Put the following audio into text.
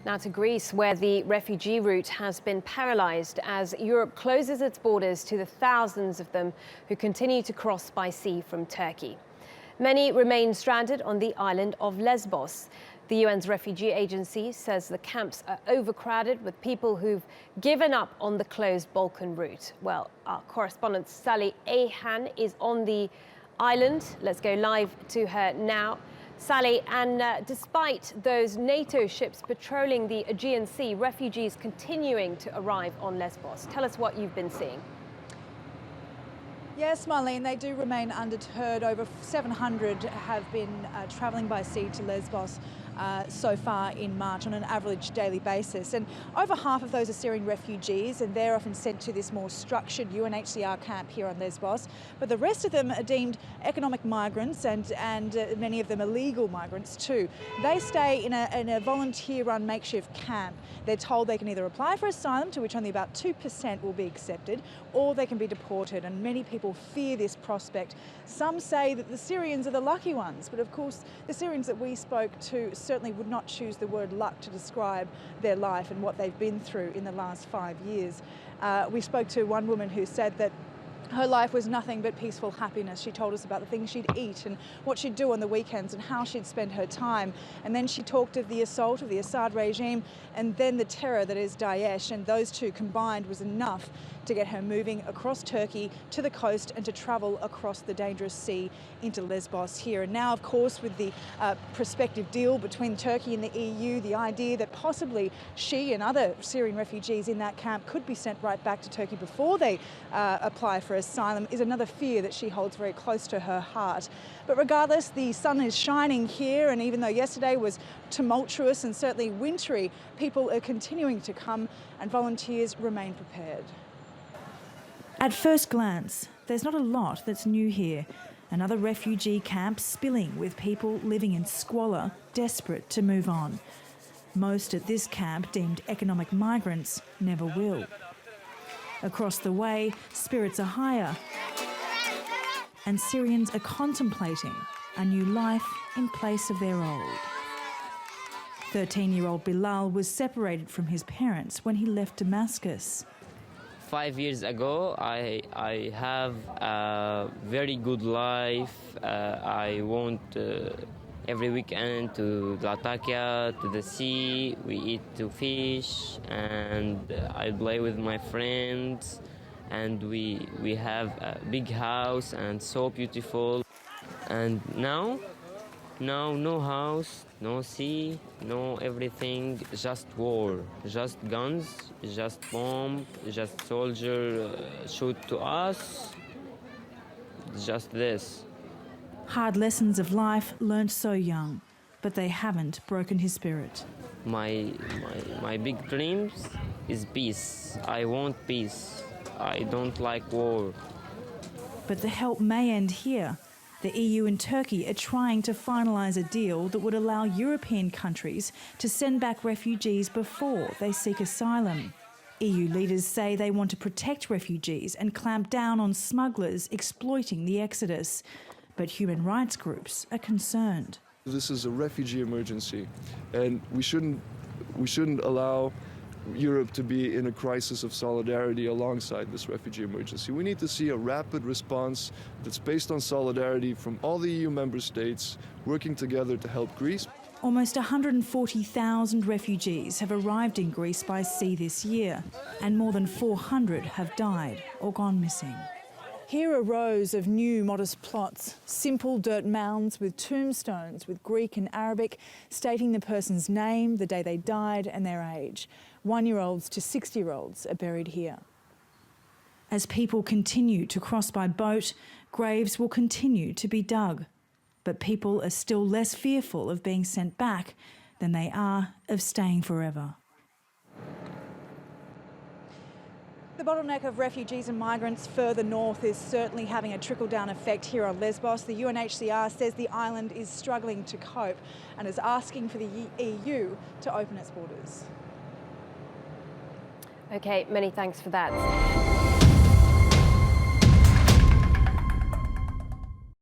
Now to Greece, where the refugee route has been paralysed as Europe closes its borders to the thousands of them who continue to cross by sea from Turkey. Many remain stranded on the island of Lesbos. The UN's refugee agency says the camps are overcrowded with people who've given up on the closed Balkan route. Well, our correspondent Sally Ayhan is on the island. Let's go live to her now. Sally, and despite those NATO ships patrolling the Aegean Sea, refugees continuing to arrive on Lesbos. Tell us what you've been seeing. Yes, Marlene, they do remain undeterred. Over 700 have been travelling by sea to Lesbos so far in March on an average daily basis. And over half of those are Syrian refugees, and they're often sent to this more structured UNHCR camp here on Lesbos. But the rest of them are deemed economic migrants and many of them illegal migrants too. They stay in a volunteer-run makeshift camp. They're told they can either apply for asylum, to which only about 2% will be accepted, or they can be deported, and many people fear this prospect. Some say that the Syrians are the lucky ones, but of course the Syrians that we spoke to certainly would not choose the word luck to describe their life and what they've been through in the last 5 years. We spoke to one woman who said that her life was nothing but peaceful happiness. She told us about the things she'd eat and what she'd do on the weekends and how she'd spend her time. And then she talked of the assault of the Assad regime and then the terror that is Daesh. And those two combined was enough to get her moving across Turkey to the coast and to travel across the dangerous sea into Lesbos here. And now, of course, with the prospective deal between Turkey and the EU, the idea that possibly she and other Syrian refugees in that camp could be sent right back to Turkey before they apply for asylum is another fear that she holds very close to her heart. But regardless, the sun is shining here, and even though yesterday was tumultuous and certainly wintry, people are continuing to come and volunteers remain prepared. At first glance, there's not a lot that's new here. Another refugee camp spilling with people living in squalor, desperate to move on. Most at this camp, deemed economic migrants, never will. Across the way, spirits are higher, and Syrians are contemplating a new life in place of their old. 13-year-old Bilal was separated from his parents when he left Damascus. 5 years ago, I have a very good life. I went every weekend to Latakia, to the sea. We eat to fish, and I play with my friends. And we have a big house and so beautiful. And now no house, no sea, no everything, just war, just guns, just bomb, just soldier shoot to us, just this. Hard lessons of life learned so young, but they haven't broken his spirit. My big dreams is peace. I want peace. I don't like war. But the help may end here. The EU and Turkey are trying to finalise a deal that would allow European countries to send back refugees before they seek asylum. EU leaders say they want to protect refugees and clamp down on smugglers exploiting the exodus. But human rights groups are concerned. This is a refugee emergency, and we shouldn't allow Europe to be in a crisis of solidarity alongside this refugee emergency. We need to see a rapid response that's based on solidarity from all the EU member states working together to help Greece. Almost 140,000 refugees have arrived in Greece by sea this year, and more than 400 have died or gone missing. Here are rows of new modest plots, simple dirt mounds with tombstones with Greek and Arabic stating the person's name, the day they died and their age. 1-year-olds to 60-year-olds are buried here. As people continue to cross by boat, graves will continue to be dug. But people are still less fearful of being sent back than they are of staying forever. The bottleneck of refugees and migrants further north is certainly having a trickle-down effect here on Lesbos. The UNHCR says the island is struggling to cope and is asking for the EU to open its borders. Okay, many thanks for that.